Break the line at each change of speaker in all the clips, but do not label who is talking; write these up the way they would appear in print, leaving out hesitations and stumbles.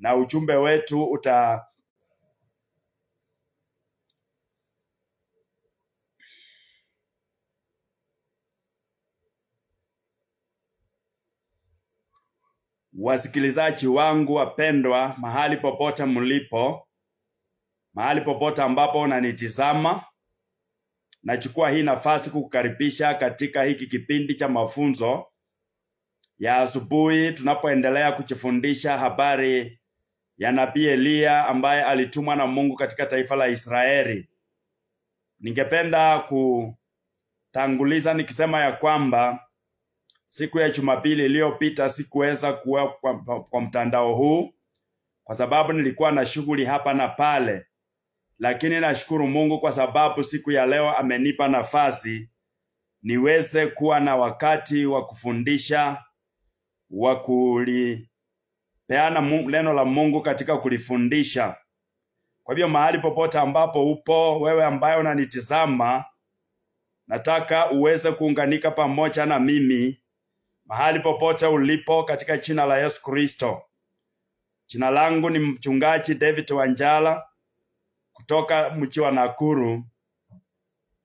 na ujumbe wetu wasikilizaji wangu wapendwa, mahali popote mlipo, mahali popote ambapo unanitizama, nachukua hii nafasi kukukaribisha katika hiki kipindi cha mafunzo ya asubuhi, tunapoendelea kujifundisha habari ya nabii Eliya ambaye alitumwa na Mungu katika taifa la Israeli. Ningependa kutanguliza nikisema ya kwamba siku ya Jumapili iliyopita sikuweza kuwa kwa mtandao huu kwa sababu nilikuwa na shughuli hapa na pale. Lakini nashukuru Mungu kwa sababu siku ya leo amenipa nafasi niweze kuwa na wakati wa kufundisha, wa kulipeana neno la Mungu katika kulifundisha. Kwa hivyo mahali popote ambapo upo, wewe ambaye unanitizama, nataka uweze kuunganika pamoja na mimi mahali popote ulipo katika jina la Yesu Kristo. Jina langu ni mchungaji David Wanjala kutoka mji wa Nakuru.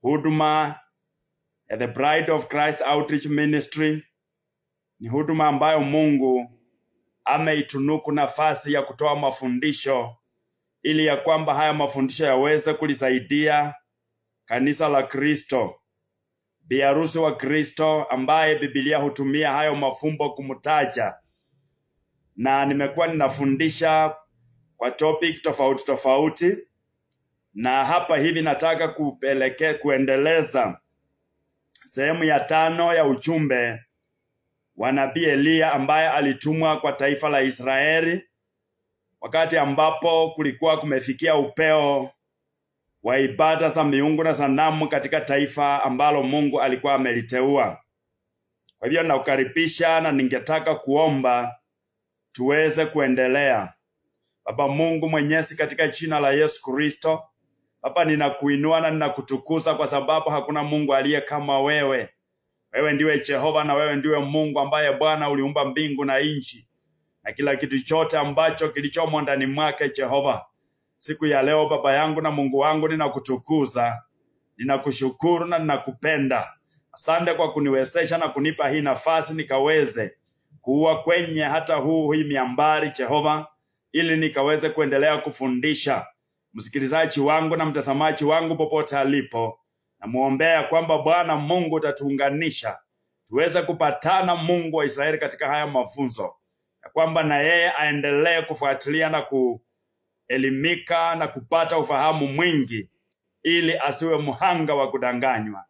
Huduma ya The Bride of Christ Outreach Ministry ni huduma ambayo Mungu ameitunuku nafasi ya kutoa mafundisho ili ya kwamba haya mafundisho yaweze kulisaidia kanisa la Kristo, biharusi wa Kristo ambaye Biblia hutumia hayo mafumbo kumtaja. Na nimekuwa ninafundisha kwa topic tofauti tofauti, na hapa hivi nataka kuendeleza sehemu ya 5 ya ujumbe wa nabii Eliya ambaye alitumwa kwa taifa la Israeli wakati ambapo kulikuwa kumefikia upeo wa ibada za miungu na sanamu katika taifa ambalo Mungu alikuwa ameliteua. Kwa hivyo nakukaribisha na ningetaka kuomba tuweze kuendelea. Baba Mungu Mwenyezi, katika jina la Yesu Kristo, Baba ninakuinua na ninakutukuza kwa sababu hakuna Mungu aliye kama wewe. Wewe ndiwe Jehova na wewe ndiwe Mungu ambaye Bwana uliumba mbingu na nchi na kila kitu chote ambacho kilichomo ndani mwake. Jehova, siku ya leo Baba yangu na Mungu wangu, ninakutukuza, ninakushukuru na ninakupenda. Asante kwa kuniwezesha na kunipa hii nafasi nikaweze kuwa kwenye hata hii miambari Jehova, ili nikaweze kuendelea kufundisha msikilizaji wangu na mtazamaji wangu popote alipo. Na muombea kwamba Bwana Mungu utatuunganisha tuweze kupatana, Mungu wa Israeli, katika haya mafunzo, na kwamba na yeye aendelee kufuatilia na kuelimika na kupata ufahamu mwingi ili asiwe mhanga wa kudanganywa.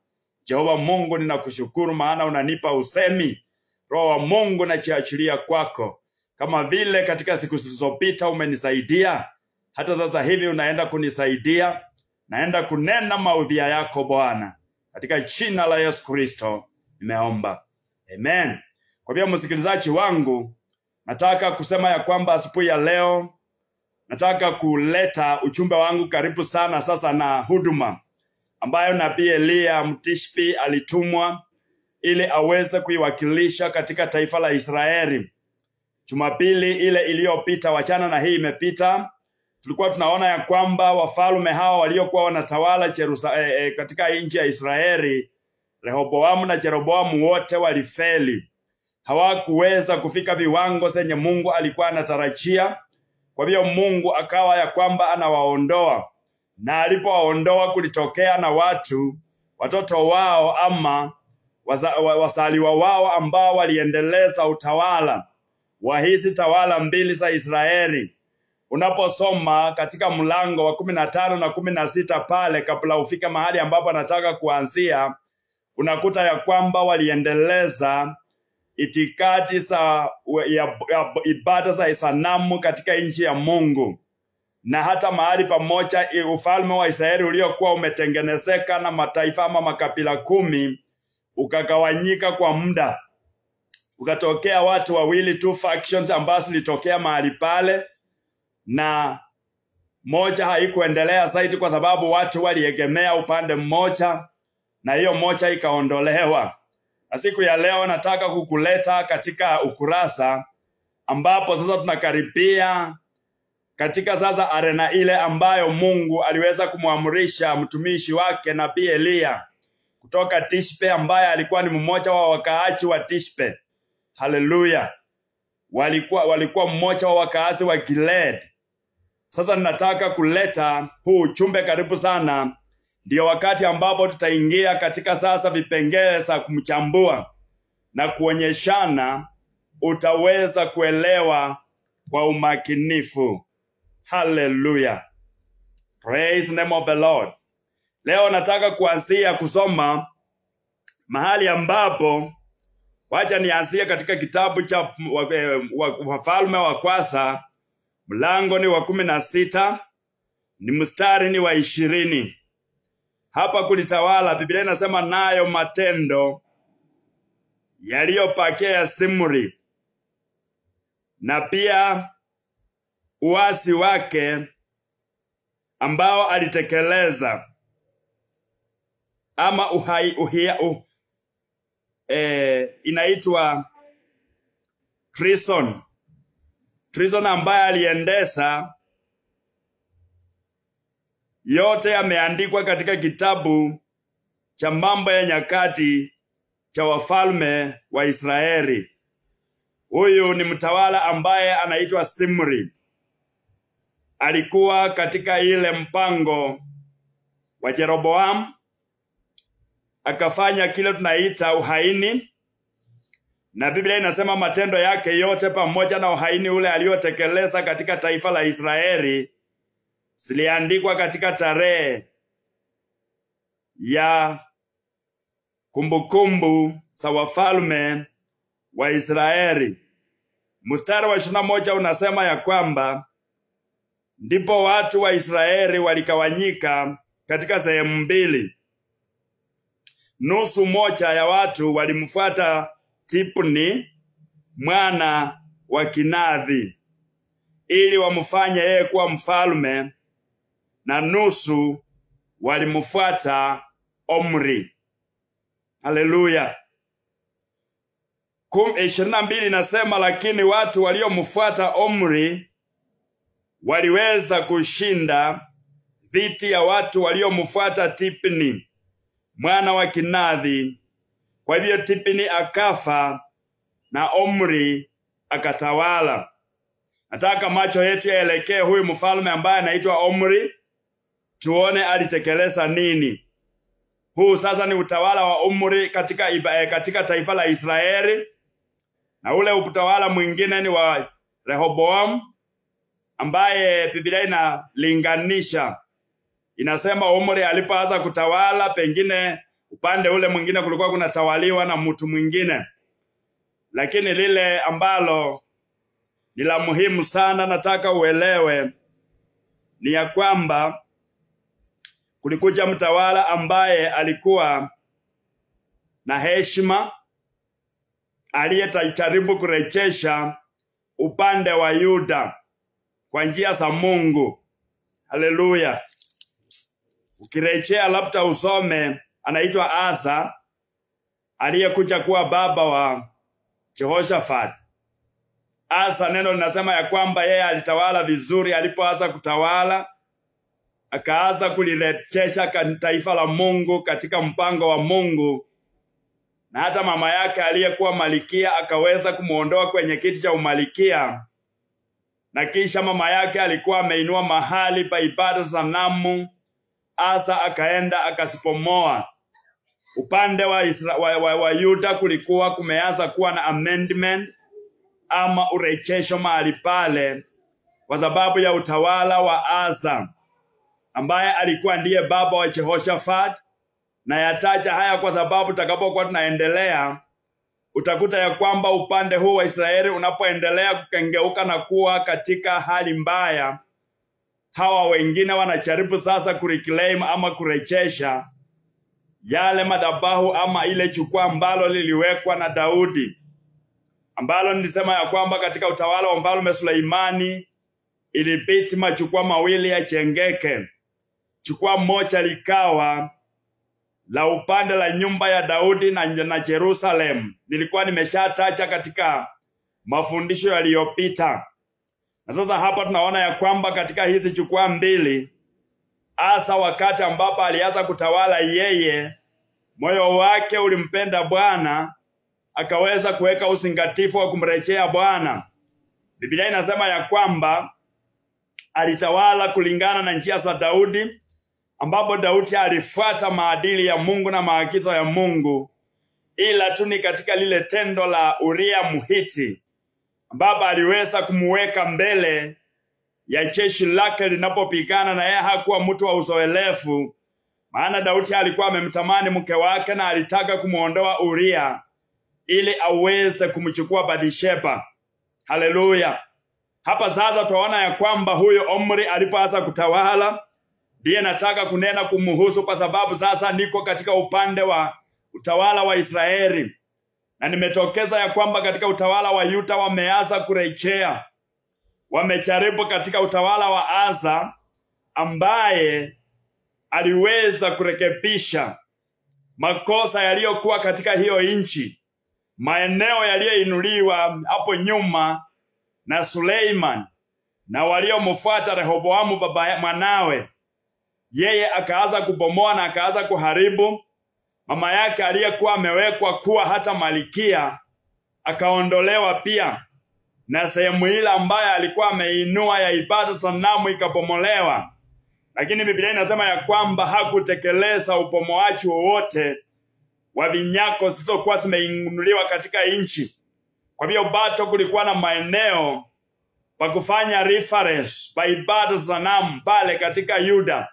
Jehova Mungu, ninakushukuru maana unanipa usemi. Roho wa Mungu najiachilia kwako, kama vile katika siku zilizopita umenisaidia, hata sasa hivi unaenda kunisaidia. Naenda kunena maudhia yako Bwana, katika jina la Yesu Kristo nimeomba, amen. Kwa hivyo msikilizaji wangu, nataka kusema ya kwamba asubuhi ya leo nataka kuleta ujumbe wangu karibu sana sasa na huduma ambayo nabii Eliya Mtishbi alitumwa ili aweze kuiwakilisha katika taifa la Israeli. Jumapili ile iliyopita, wachana na hii imepita, tulikuwa tunaona ya kwamba wafalme hawa waliokuwa wanatawala katika nchi ya Israeli, Rehoboamu na Jeroboamu, wote walifeli. Hawakuweza kufika viwango zenye Mungu alikuwa anatarajia. Kwa hivyo Mungu akawa ya kwamba anawaondoa, na alipowaondoa kulitokea na watoto wao ama wasaliwa wao ambao waliendeleza utawala wa hizi tawala mbili za Israeli. Unaposoma katika mlango wa 15 na 16 pale, kabla ufika mahali ambapo nataka kuanzia, unakuta ya kwamba waliendeleza itikadi za ibada za sanamu katika nchi ya Mungu. Na hata mahali pamoja ufalme wa Israeli uliokuwa umetengenezeka na mataifa ama makabila 10 ukagawanyika kwa muda. Ukatokea watu wawili, 2 factions ambazo zilitokea mahali pale, na moja haikuendelea zaidi kwa sababu watu waliegemea upande mmoja, na hiyo moja ikaondolewa. Na siku ya leo nataka kukuleta katika ukurasa ambapo sasa tunakaribia katika sasa arena ile ambayo Mungu aliweza kumwamrisha mtumishi wake nabii Eliya kutoka Tishbe, ambaye alikuwa ni mmoja wa wakaaji wa Tishbe. Haleluya. Walikuwa mmoja wa wakaazi wa Gilead. Sasa ninataka kuleta huu ujumbe karibu sana. Ndio wakati ambapo tutaingia katika sasa vipengele za kumchambua na kuonyeshana, utaweza kuelewa kwa umakinifu. Hallelujah. Praise the name of the Lord. Leo nataka kuanzia kusoma mahali ambapo, wacha nianzie katika kitabu cha Wafalme wa Kwanza, mlango ni wa 16, ni mstari ni wa 20. Hapa kulitawala, Biblia inasema, nayo matendo yaliyopakia Zimri na pia uasi wake ambao alitekeleza, ama inaitwa treason ambaye aliendesa, yote yameandikwa katika kitabu cha Mambo ya Nyakati cha Wafalme wa Israeli. Huyu ni mtawala ambaye anaitwa Zimri. Alikuwa katika ile mpango wa Jeroboam, akafanya kile tunaita uhaini, na Biblia inasema matendo yake yote pamoja na uhaini ule aliotekeleza katika taifa la Israeli ziliandikwa katika tarehe ya kumbukumbu za wafalme wa Israeli. Mstari wa 21 unasema ya kwamba, ndipo watu wa Israeli walikawanyika katika sehemu mbili. Nusu moja ya watu walimfuata Tipni mwana wa Kinathi ili wamfanye yeye kuwa mfalme, na nusu walimfuata Omri. Haleluya. 22 inasema, lakini watu waliomfuata Omri waliweza kushinda dhidi ya watu waliomfuata Tipni mwana wa Kinathi. Kwa hivyo Tipni akafa na Omri akatawala. Nataka macho yetu yaelekee huyu mfalme ambaye anaitwa Omri, tuone alitekeleza nini. Huu sasa ni utawala wa Omri katika taifa la Israeli, na ule utawala mwingine ni wa Rehoboam, ambaye Biblia inalinganisha. Inasema Omri alipoanza kutawala, pengine upande ule mwingine kulikuwa kunatawaliwa na mtu mwingine. Lakini lile ambalo ni la muhimu sana nataka uelewe ni ya kwamba kulikuja mtawala ambaye alikuwa na heshima, aliyejaribu kurejesha upande wa Yuda kwa njia za Mungu. Haleluya. Ukirejea labda usome, anaitwa Asa, aliyekuja kuwa baba wa Jehoshaphat. Asa, neno linasema ya kwamba yeye alitawala vizuri. Alipoanza kutawala, akaanza kulirejesha taifa la Mungu katika mpango wa Mungu, na hata mama yake aliyekuwa malikia akaweza kumuondoa kwenye kiti cha umalikia, na kisha mama yake alikuwa ameinua mahali pa ibada sanamu. Asa akaenda akasipomoa. Upande wa Yuda kulikuwa kumeanza kuwa na amendment ama urejesho mahali pale, kwa sababu ya utawala wa Asa ambaye alikuwa ndiye baba wa Jehoshaphat. Na yataja haya kwa sababu tutakapokuwa tunaendelea utakuta ya kwamba upande huu wa Israeli unapoendelea kukengeuka na kuwa katika hali mbaya, hawa wengine wanajaribu sasa kureclaim ama kurejesha yale madhabahu ama ile jukwaa ambalo liliwekwa na Daudi, ambalo nilisema ya kwamba katika utawala wa mfalme Suleimani ilibidi majukwaa mawili yajengeke. Jukwaa moja likawa la upande la nyumba ya Daudi na Jerusalem. Nilikuwa nimeshataja katika mafundisho yaliyopita. Na sasa hapa tunaona ya kwamba katika hizi jukwaa mbili, hasa wakati ambapo alianza kutawala yeye, moyo wake ulimpenda Bwana, akaweza kuweka uzingatifu wa kumrejea Bwana. Biblia inasema ya kwamba alitawala kulingana na njia za Daudi, ambapo Daudi alifuata maadili ya Mungu na maagizo ya Mungu, ila tu ni katika lile tendo la Uria Mhiti, ambapo aliweza kumuweka mbele ya jeshi lake linapopigana, na yeye hakuwa mtu wa uzoelefu. Maana Daudi alikuwa amemtamani mke wake na alitaka kumuondoa Uria ili aweze kumchukua Bathsheba. Haleluya. Hapa sasa tunaona ya kwamba huyo Omri alipoanza kutawala, ndiye nataka kunena kumuhusu, kwa sababu sasa niko katika upande wa utawala wa Israeli. Na nimetokeza ya kwamba katika utawala wa Yuda wameanza kurejea. Wamejaribu katika utawala wa Asa, ambaye aliweza kurekebisha makosa yaliyokuwa katika hiyo nchi, maeneo yaliyoinuliwa hapo nyuma na Suleiman na waliomfuata Rehoboamu baba mwanawe. Yeye akaanza kubomoa na akaanza kuharibu. Mama yake aliyekuwa amewekwa kuwa hata malikia akaondolewa pia, na sehemu ile ambayo alikuwa ameinua ya ibada sanamu ikabomolewa. Lakini Biblia inasema ya kwamba hakutekeleza ubomoaji wowote wa vinyako zilizokuwa zimeinuliwa katika nchi. Kwa hiyo bado kulikuwa na maeneo pa kufanya reference pa ibada sanamu pale katika Yuda.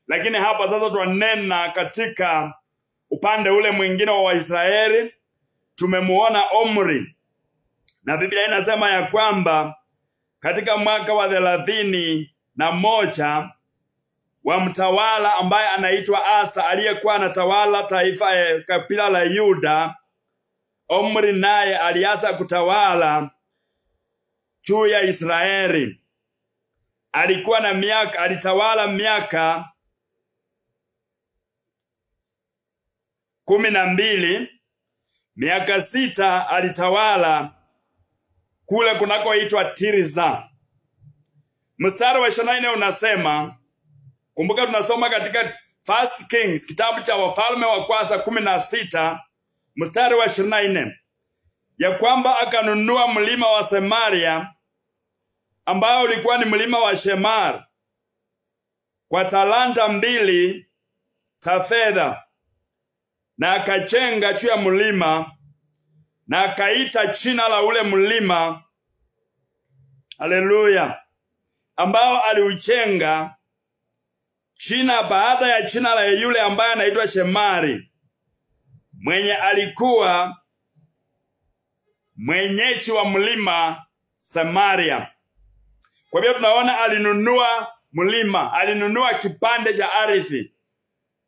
Lakini hapa sasa tunanena katika upande ule mwingine wa Israeli, tumemuona Omri. Na Biblia inasema ya kwamba katika mwaka wa 31 wa mtawala ambaye anaitwa Asa, aliyekuwa anatawala taifa kabila la Yuda, Omri naye alianza kutawala juu ya Israeli. Alitawala miaka 12. Miaka 6 alitawala kule kunakoitwa Tirza. Mstari wa 24 unasema, kumbuka tunasoma katika First Kings, kitabu cha Wafalme wa kwanza 16, mstari wa 24, ya kwamba akanunua mlima wa Samaria ambao ulikuwa ni mlima wa Shemar kwa talanta 2 za fedha, na akajenga juu ya mlima na akaita jina la ule mlima, haleluya, ambao aliujenga jina baada ya jina la yule ambaye anaitwa Shemari, mwenye alikuwa mwenyeji wa mlima Samaria. Kwa hivyo tunaona alinunua mlima, alinunua kipande cha ardhi,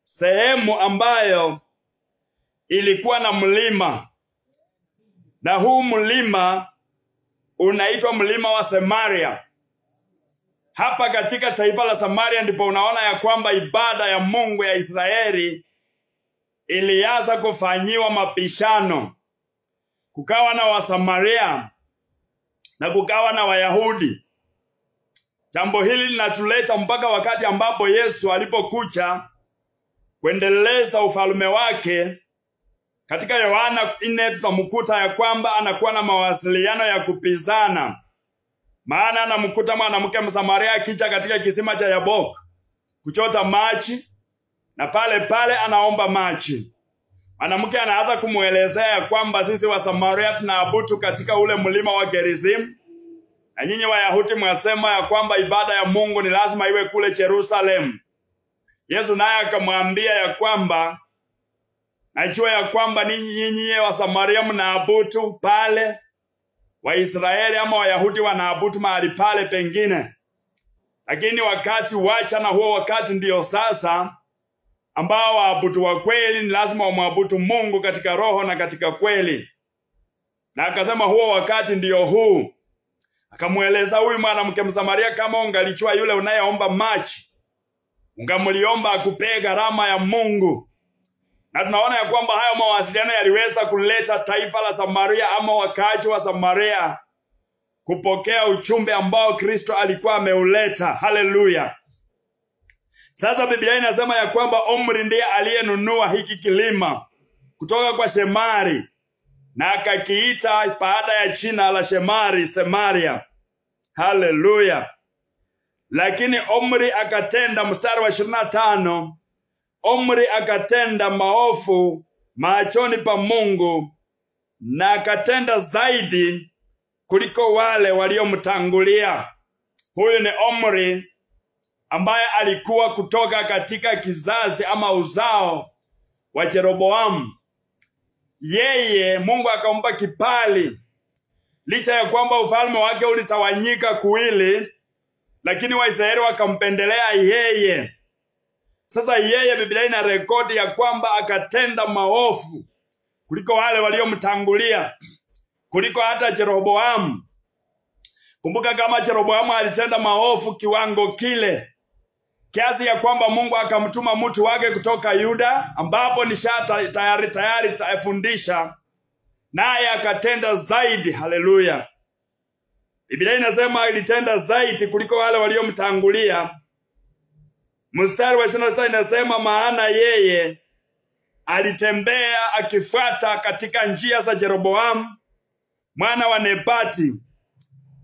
sehemu ambayo ilikuwa na mlima, na huu mlima unaitwa mlima wa Samaria. Hapa katika taifa la Samaria ndipo unaona ya kwamba ibada ya Mungu ya Israeli ilianza kufanyiwa mapishano. Kukawa na Wasamaria na kukawa na Wayahudi. Jambo hili linatuleta mpaka wakati ambapo Yesu alipokuja kuendeleza ufalme wake. Katika Yohana 4 tutamkuta ya kwamba anakuwa na mawasiliano ya kupizana. Maana anamkuta mwanamke Msamaria akija katika kisima cha Yabok kuchota maji, na pale pale anaomba maji. Mwanamke anaanza kumuelezea ya kwamba sisi wa Samaria tunaabudu katika ule mlima wa Gerizim, na nyinyi Wayahudi mwasema ya kwamba ibada ya Mungu ni lazima iwe kule Jerusalem. Yesu naye akamwambia ya kwamba najua ya kwamba nyinyi wa Samaria mnaabudu pale, Waisraeli ama Wayahudi wanaabudu mahali pale pengine. Lakini wakati wacha na huo wakati ndio sasa ambao waabudu wa kweli ni lazima wamwabudu Mungu katika roho na katika kweli. Na akasema huo wakati ndio huu. Akamueleza huyu mwanamke Msamaria, kama ungalichua yule unayeomba maji, ungamliomba akupee gharama ya Mungu. Na tunaona ya kwamba hayo mawasiliano yaliweza kuleta taifa la Samaria ama wakaaji wa Samaria kupokea ujumbe ambao Kristo alikuwa ameuleta. Haleluya. Sasa Biblia inasema ya kwamba Omri ndiye aliyenunua hiki kilima kutoka kwa Shemari na akakiita baada ya jina la Shemari Samaria. Haleluya. Lakini Omri akatenda, mstari wa 25, Omri akatenda maovu machoni pa Mungu na akatenda zaidi kuliko wale waliomtangulia. Huyu ni Omri ambaye alikuwa kutoka katika kizazi ama uzao wa Jeroboamu. Yeye Mungu akampa kibali, licha ya kwamba ufalme wake ulitawanyika kuwili, lakini Waisraeli wakampendelea yeye. Sasa yeye, Biblia ina rekodi ya kwamba akatenda maovu kuliko wale waliomtangulia, kuliko hata Jeroboamu. Kumbuka kama Jeroboamu alitenda maovu kiwango kile, kiasi ya kwamba Mungu akamtuma mtu wake kutoka Yuda, ambapo tayari tafundisha, naye akatenda zaidi. Haleluya. Biblia inasema alitenda zaidi kuliko wale waliomtangulia. Mstari wa 26 inasema maana yeye alitembea akifuata katika njia za Jeroboamu mwana wa Nebati,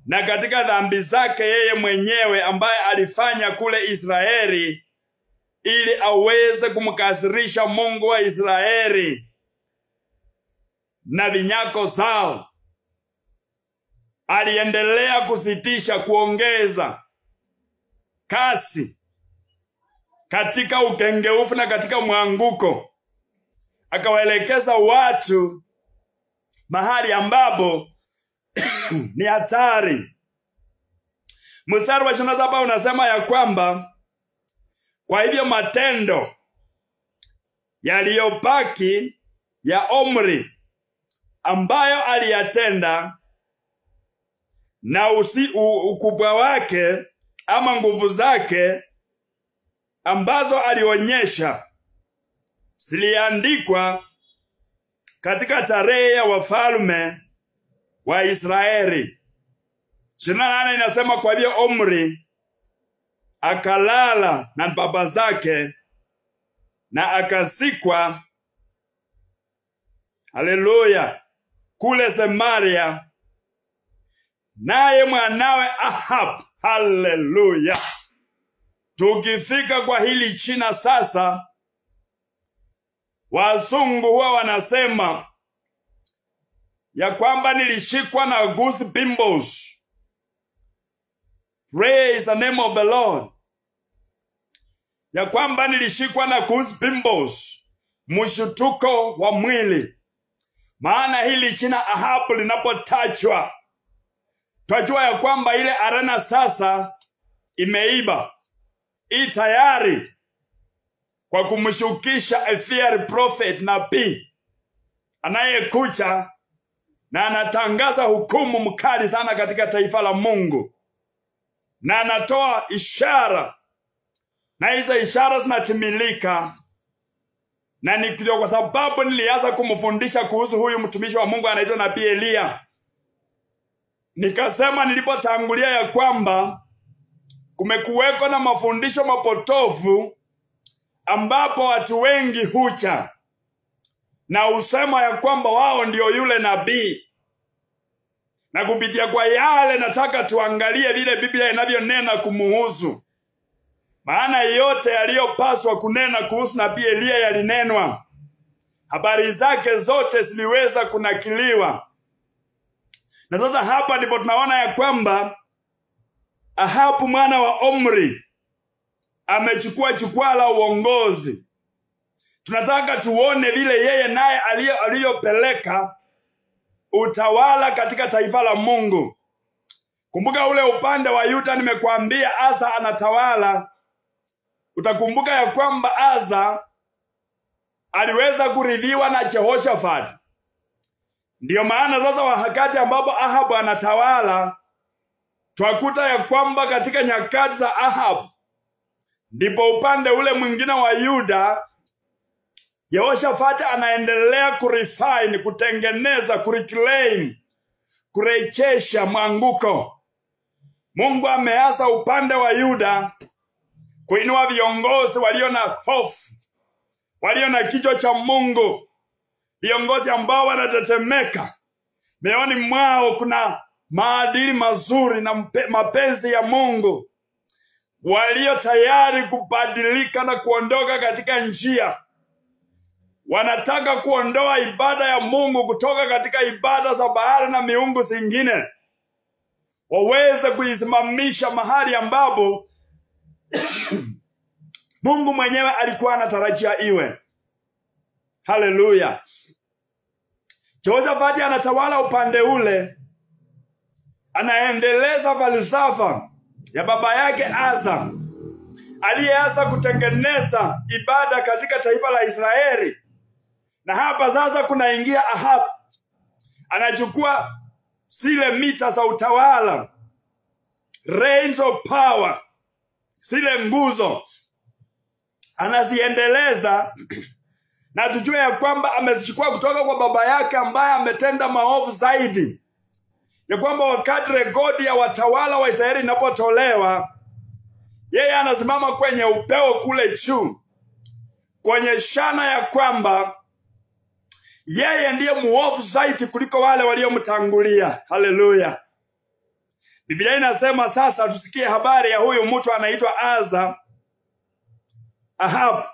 na katika dhambi zake yeye mwenyewe ambaye alifanya kule Israeli, ili aweze kumkasirisha Mungu wa Israeli na vinyako zao. Aliendelea kusitisha, kuongeza kasi katika ukengeufu na katika mwanguko. Akawaelekeza watu mahali ambapo ni hatari. Mstari wa 27 unasema ya kwamba kwa hivyo matendo yaliyobaki ya Omri ambayo aliyatenda na ukubwa wake ama nguvu zake ambazo alionyesha ziliandikwa katika tarehe ya wafalme wa Israeli. 28 inasema kwa hivyo Omri akalala na baba zake na akasikwa, haleluya, kule Samaria, naye mwanawe Ahab. Haleluya. Tukifika kwa hili china sasa, wazungu huwa wanasema ya kwamba nilishikwa na goosebumps. Praise the name of the Lord. Ya kwamba nilishikwa na goosebumps, mshutuko wa mwili. Maana hili jina Ahabu linapotajwa, twajua ya kwamba ile arena sasa imeiba. Tayari kwa kumshukisha a fiery prophet, nabii anayekuja na anatangaza hukumu mkali sana katika taifa la Mungu, na anatoa ishara, na hizo ishara zinatimilika. Na ni kwa sababu nilianza kumfundisha kuhusu huyu mtumishi wa Mungu anaitwa Nabii Elia. Nikasema nilipotangulia ya kwamba kumekuweko na mafundisho mapotofu ambapo watu wengi hucha na usema ya kwamba wao ndio yule nabii. Na kupitia kwa yale nataka tuangalie vile Biblia inavyonena kumuhusu. Maana yote yaliyopaswa kunena kuhusu Nabii Elia yalinenwa. Habari zake zote ziliweza kunakiliwa. Na sasa hapa ndipo tunaona ya kwamba Ahabu mwana wa Omri amechukua jukwaa la uongozi. Tunataka tuone vile yeye naye aliyopeleka utawala katika taifa la Mungu. Kumbuka ule upande wa Yuda nimekuambia Asa anatawala. Utakumbuka ya kwamba Asa aliweza kuridhiwa na Jehoshaphat. Ndiyo maana sasa wakati ambapo Ahabu anatawala, twakuta ya kwamba katika nyakati za Ahabu ndipo upande ule mwingine wa Yuda Jehoshaphat anaendelea kurefine, kutengeneza, kureclaim, kurejesha mwanguko. Mungu ameasa upande wa Yuda kuinua viongozi walio na hofu, walio na kichwa cha Mungu, viongozi ambao wanatetemeka. Mioyoni mwao kuna maadili mazuri na mapenzi ya Mungu, walio tayari kubadilika na kuondoka katika njia. Wanataka kuondoa ibada ya Mungu kutoka katika ibada za Baali na miungu zingine, waweze kuisimamisha mahali ambapo Mungu mwenyewe alikuwa anatarajia iwe. Haleluya. Jehoshafati anatawala upande ule, anaendeleza falsafa ya baba yake Asa, aliyeanza kutengeneza ibada katika taifa la Israeli. Na hapa sasa kunaingia Ahab, anachukua zile mita za utawala, reins of power, zile nguzo, anaziendeleza. Na tujue ya kwamba amezichukua kutoka kwa baba yake ambaye ametenda maovu zaidi. Ya kwamba wakati rekodi ya watawala wa Israeli inapotolewa, yeye anasimama kwenye upeo kule juu, kuonyeshana ya kwamba yeye ndiye muovu zaidi kuliko wale waliomtangulia. Haleluya. Biblia inasema sasa tusikie habari ya huyu mtu anaitwa Ahab.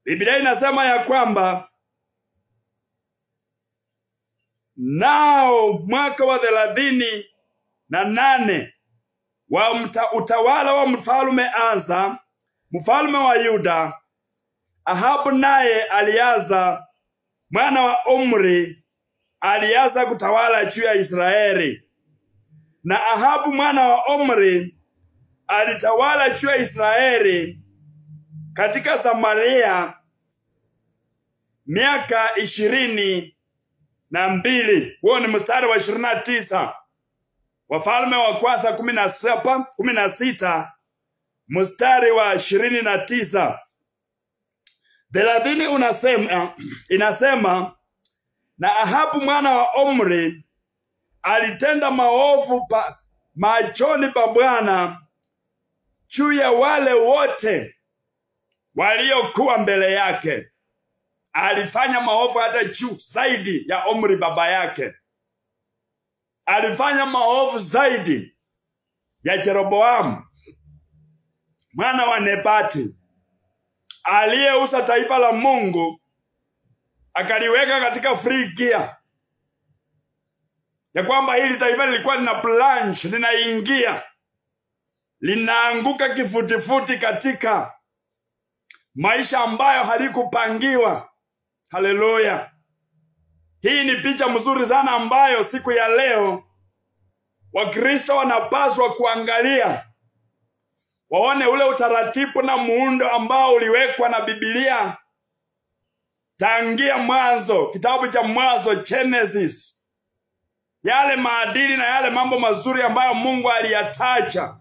Biblia inasema ya kwamba nao mwaka wa 38 wa utawala wa mfalme Asa, mfalme wa Yuda, Ahabu naye alianza, mwana wa Omri, alianza kutawala juu ya Israeli. Na Ahabu mwana wa Omri alitawala juu ya Israeli katika Samaria miaka 22. Huo ni mstari wa 29. Wafalme wa kwanza 16 mstari wa 29. 30 inasema, na Ahabu mwana wa Omri alitenda maovu machoni pa Bwana juu ya wale wote waliokuwa mbele yake. Alifanya maovu hata juu zaidi ya Omri baba yake. Alifanya maovu zaidi ya Jeroboamu mwana wa Nebati, aliyeuza taifa la Mungu akaliweka katika free gear, ya kwamba hili taifa lilikuwa lina plunge, linaingia, linaanguka kifutifuti katika maisha ambayo halikupangiwa. Haleluya. Hii ni picha mzuri sana ambayo siku ya leo Wakristo wanapaswa kuangalia, waone ule utaratibu na muundo ambao uliwekwa na Biblia tangia mwanzo, kitabu cha Mwanzo, Genesis. Yale maadili na yale mambo mazuri ambayo Mungu aliyataja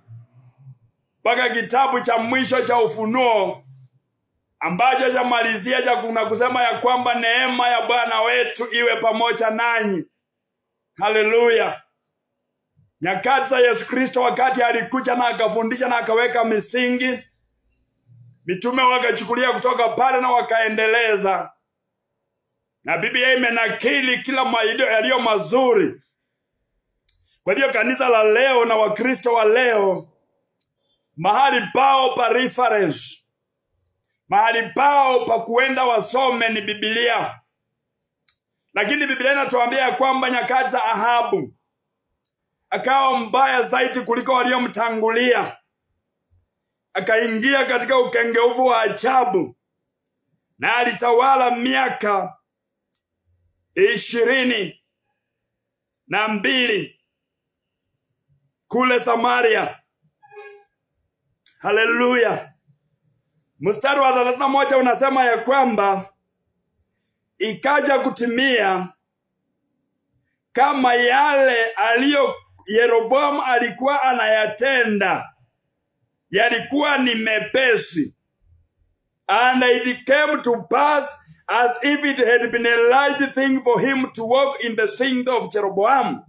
mpaka kitabu cha mwisho cha Ufunuo, ambacho chamalizia na kusema ya kwamba neema ya Bwana wetu iwe pamoja nanyi. Haleluya. Nyakati za Yesu Kristo, wakati alikuja na akafundisha na akaweka misingi, mitume wakachukulia kutoka pale na wakaendeleza. Na Biblia imenakili kila maido yaliyo mazuri. Kwa hiyo kanisa la leo na Wakristo wa leo, mahali pao pa reference, mahali pao pa kuenda wasome ni Biblia. Lakini Biblia inatuambia kwamba nyakati za Ahabu akawa mbaya zaidi kuliko waliomtangulia. Akaingia katika ukengeufu wa ajabu, na alitawala miaka 22 kule Samaria. Haleluya. Mstari wa 31 unasema ya kwamba ikaja kutimia kama yale aliyo Yeroboamu alikuwa anayatenda, yalikuwa ni mepesi. And it came to pass as if it had been a light thing for him to walk in the sins of Jeroboam,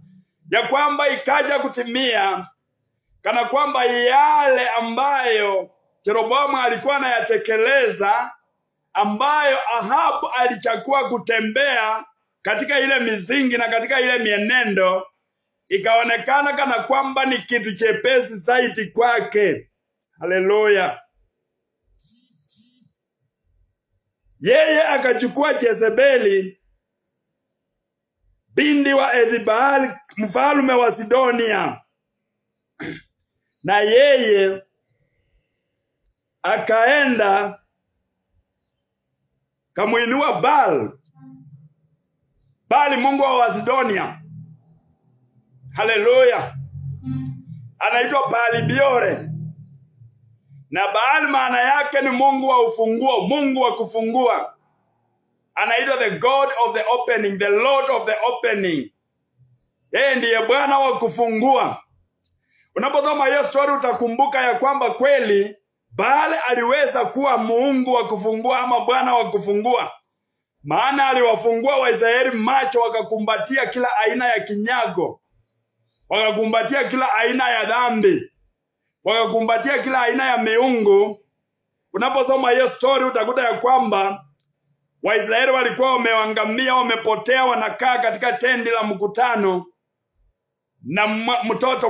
ya kwamba ikaja kutimia kana kwamba yale ambayo Jeroboam alikuwa anayatekeleza, ambayo Ahabu alichagua kutembea katika ile misingi na katika ile mienendo, ikaonekana kana kwamba ni kitu chepesi zaidi kwake. Haleluya. Yeye akachukua Jezebeli, binti wa Ethbaal, mfalme wa Sidonia, na yeye akaenda kamuinua Baal mungu wa Sidonia. Haleluya. Anaitwa Baal-Beor. Na Baal maana yake ni mungu wa ufunguo, mungu wa kufungua. Anaitwa the God of the opening, the Lord of the opening. Yeye ndiye Bwana wa kufungua. Unaposoma hiyo story utakumbuka ya kwamba kweli Baal aliweza kuwa mungu wa kufungua ama Bwana wa kufungua. Maana aliwafungua Waisraeli macho, wakakumbatia kila aina ya kinyago, wakakumbatia kila aina ya dhambi, wakakumbatia kila aina ya miungu. Unaposoma hiyo story utakuta ya kwamba Waisraeli walikuwa wameangamia, wamepotea, wanakaa katika tendi la mkutano, na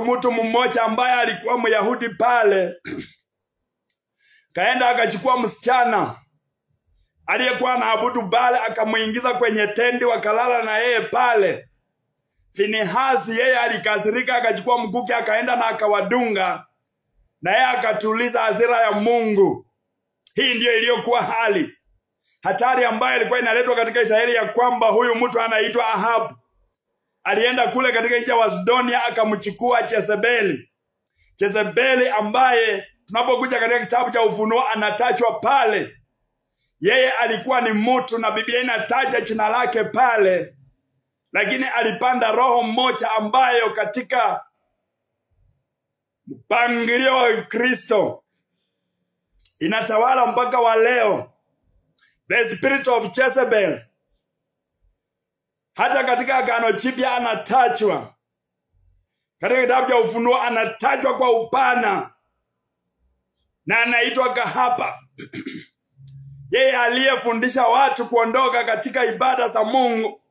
mtu mmoja ambaye alikuwa Myahudi pale kaenda akachukua msichana aliyekuwa anaabudu Baal, akamuingiza kwenye tendi, wakalala na yeye pale. Finehasi yeye alikasirika, akachukua mkuki akaenda na akawadunga, na yeye akatuliza hasira ya Mungu. Hii ndiyo iliyokuwa hatari ambayo ilikuwa inaletwa katika Israeli, ya kwamba huyu mtu anaitwa Ahabu alienda kule katika nchi ya Sidonia akamchukua Jezebeli ambaye tunapokuja katika kitabu cha Ufunuo anatajwa pale. Yeye alikuwa ni mtu na Biblia inataja jina lake pale, lakini alipanda roho mmoja ambayo katika mpangilio wa Kristo inatawala mpaka wa leo, the spirit of Jezebel. Hata katika Agano Jipya anatajwa, katika kitabu cha Ufunuo anatajwa kwa upana, na anaitwa kahaba. Yeye aliyefundisha watu kuondoka katika ibada za Mungu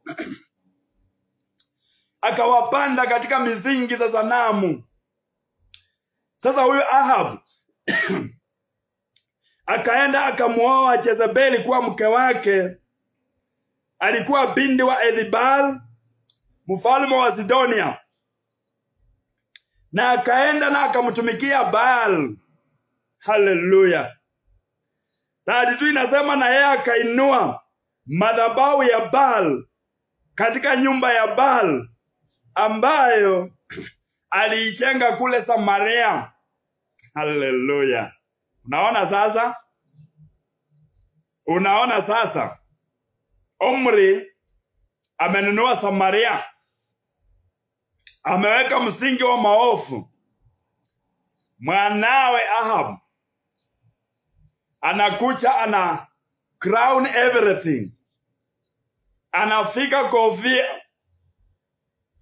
akawapanda katika mizingi za sanamu. Sasa huyu Ahabu akaenda akamuoa Jezebeli kuwa mke wake. Alikuwa binti wa Ethbaal, mfalme wa Sidonia, na akaenda na akamtumikia Baal. Haleluya. Tatu inasema na yeye akainua madhabahu ya Baal katika nyumba ya Baal ambayo aliijenga kule Samaria. Haleluya. Unaona sasa Omri amenunua Samaria, ameweka msingi wa maovu. Mwanawe Ahab anakuja, ana crown everything, anafika kofia,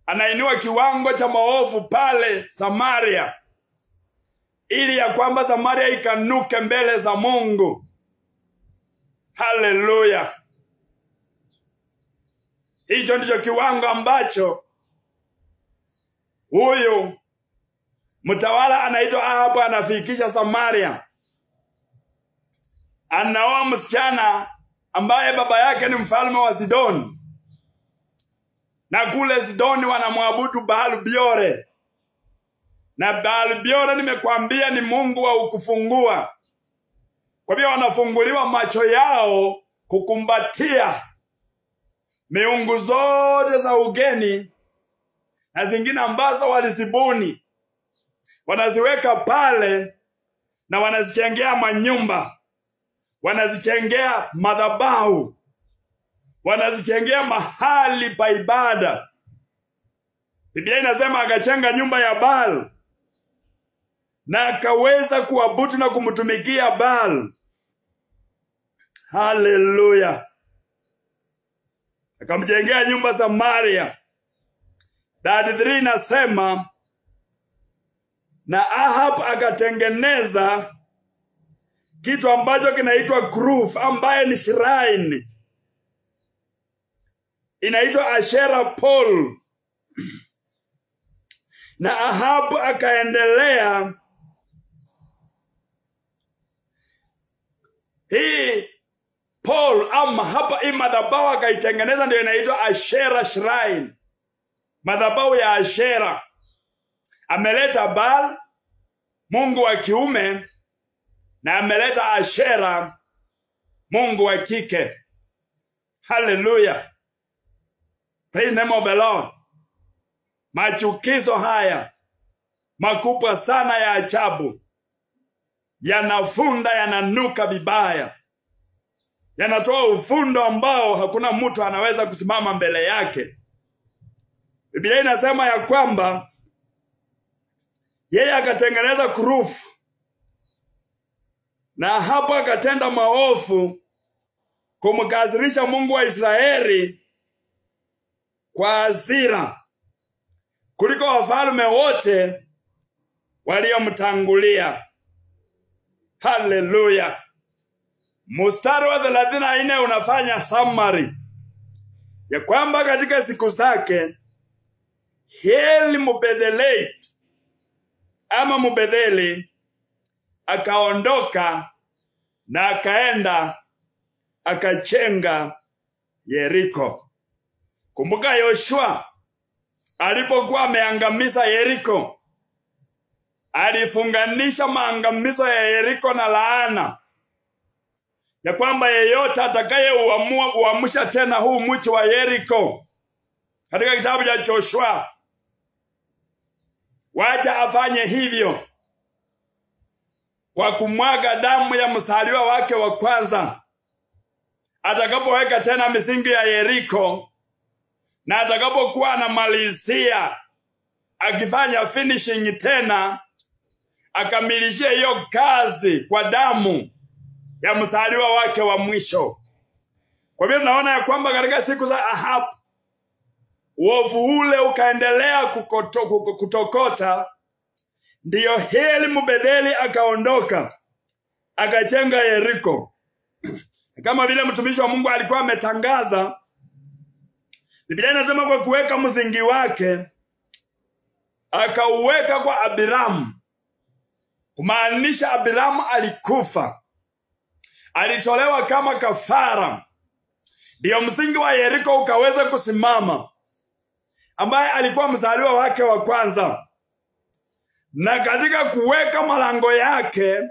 anainua kiwango cha maovu pale Samaria, ili ya kwamba Samaria ikanuke mbele za Mungu. Haleluya. Hicho ndicho kiwango ambacho huyu mtawala anaitwa Ahabu anafikisha Samaria. Anaoa msichana ambaye baba yake ni mfalme wa Sidoni, na kule Sidoni wanamwabudu Baal-Beor. Na Baal-Beor nimekwambia ni mungu wa kufungua. Kwa hivyo wanafunguliwa macho yao kukumbatia miungu zote za ugeni na zingine ambazo walizibuni, wanaziweka pale na wanazichengea manyumba, wanazichengea madhabahu, wanazichengea mahali pa ibada. Biblia inasema akachenga nyumba ya Baal na akaweza kuabudu na kumtumikia Baal. Haleluya. akamjengea nyumba Samaria. 33 nasema, na Ahab akatengeneza kitu ambacho kinaitwa groove, ambaye ni shrine, inaitwa Ashera pole. Na Ahab akaendelea hii pole ama hapa hii madhabahu akaitengeneza, ndio inaitwa Ashera shrine, madhabahu ya Ashera. Ameleta Baal, mungu wa kiume, na ameleta Ashera, mungu wa kike. Hallelujah. Praise the name of the Lord. Machukizo haya makubwa sana ya ajabu, yanafunda, yananuka vibaya, yanatoa ufundo ambao hakuna mtu anaweza kusimama mbele yake. Biblia inasema ya kwamba yeye akatengeneza kurufu, na hapo akatenda maovu kumkasirisha Mungu wa Israeli kwa hasira kuliko wafalme wote waliomtangulia. Hallelujah. Mstari wa 34 unafanya summary ya kwamba katika siku zake Heli Mubedhelite ama Mubedheli akaondoka na akaenda akachenga Yeriko. Kumbuka Yoshua alipokuwa ameangamiza Yeriko, alifunganisha maangamizo ya Yeriko na laana ya kwamba yeyote atakaye uamsha tena huu mji wa Yeriko, katika kitabu cha Joshua, wacha afanye hivyo kwa kumwaga damu ya mzaliwa wake wa kwanza atakapoweka tena misingi ya Yeriko, na atakapokuwa anamalizia akifanya finishing tena, akamilishie hiyo kazi kwa damu ya mzaliwa wake wa mwisho. Kwa hivyo tunaona ya kwamba katika siku za Ahab uovu ule ukaendelea kutokota. Ndiyo Heli Mubedheli akaondoka akachenga Yeriko. Kama vile mtumishi wa Mungu alikuwa ametangaza, Biblia inasema kwa kuweka msingi wake akauweka kwa Abiramu, kumaanisha Abiramu alikufa, alitolewa kama kafara, ndio msingi wa Yeriko ukaweza kusimama, ambaye alikuwa mzaliwa wake wa kwanza. Na katika kuweka malango yake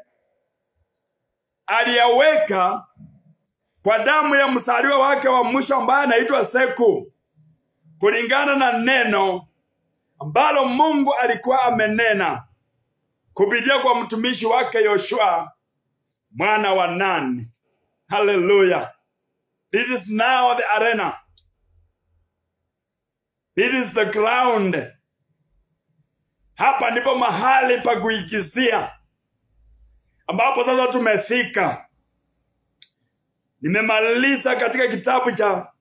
aliyaweka kwa damu ya mzaliwa wake wa mwisho ambaye anaitwa Seku, kulingana na neno ambalo Mungu alikuwa amenena kupitia kwa mtumishi wake Yoshua mwana wa Nani. Hallelujah. This is now the arena. This is the ground. Hapa ndipo mahali pa kuigizia ambapo sasa tumefika. Nimemaliza katika kitabu cha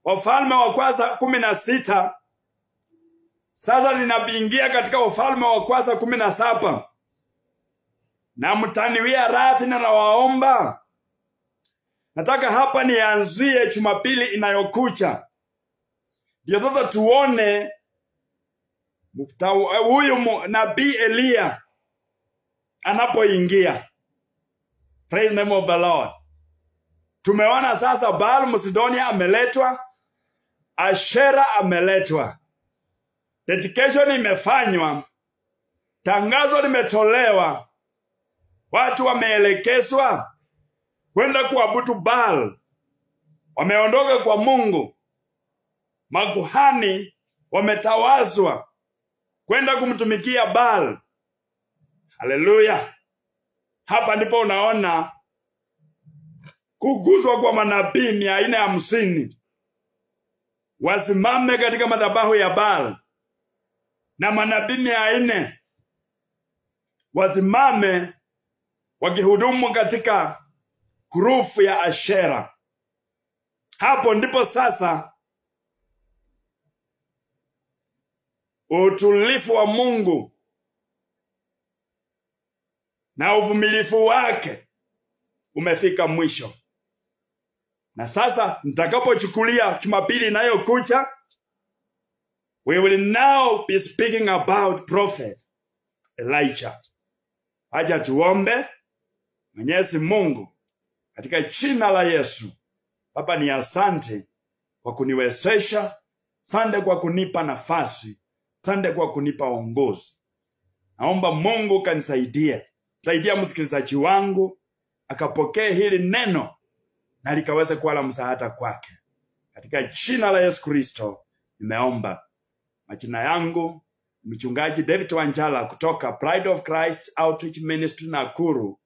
Wafalme wa Kwanza 16. Sasa ninabiingia katika Wafalme wa Kwanza 17. Na mtaniwia radhi na nawaomba. Nataka hapa nianzie Jumapili inayokuja. Ndio sasa tuone huyu nabii Eliya anapoingia. Praise the name of the Lord. Tumeona sasa Baal Msidonia ameletwa, Ashera ameletwa, dedication imefanywa, tangazo limetolewa, watu wameelekezwa kwenda kuabudu Baal, wameondoka kwa Mungu, makuhani wametawazwa kwenda kumtumikia Baal. Hallelujah. Hapa ndipo unaona kuguzwa kwa manabii 450 wasimame katika madhabahu ya Baal, na manabii 400 wasimame wakihudumu katika grufu ya Ashera. Hapo ndipo sasa utulivu wa Mungu na uvumilivu wake umefika mwisho. Na sasa nitakapochukulia Jumapili inayokuja, we will now be speaking about Prophet Elijah. Acha tuombe. Mwenyezi Mungu, katika jina la Yesu, Baba, ni asante kwa kuniwezesha, asante kwa kunipa nafasi, asante kwa kunipa uongozi. Naomba Mungu kanisaidie, saidia msikilizaji wangu akapokee hili neno na likaweze kuwa la msaada kwake. Katika jina la Yesu Kristo nimeomba. Majina yangu Mchungaji David Wanjala kutoka Pride of Christ Outreach Ministry Nakuru.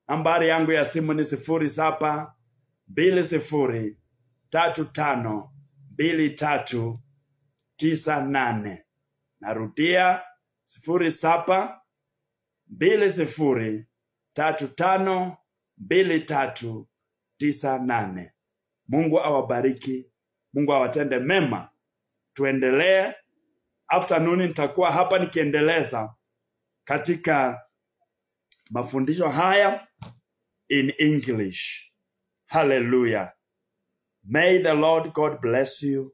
Nambari yangu ya simu ni 0720352398. Narudia 0720352398. Mungu awabariki, Mungu awatende mema. Tuendelee. Afternoon nitakuwa hapa nikiendeleza katika mafundisho haya in English. Hallelujah. May the Lord God bless you.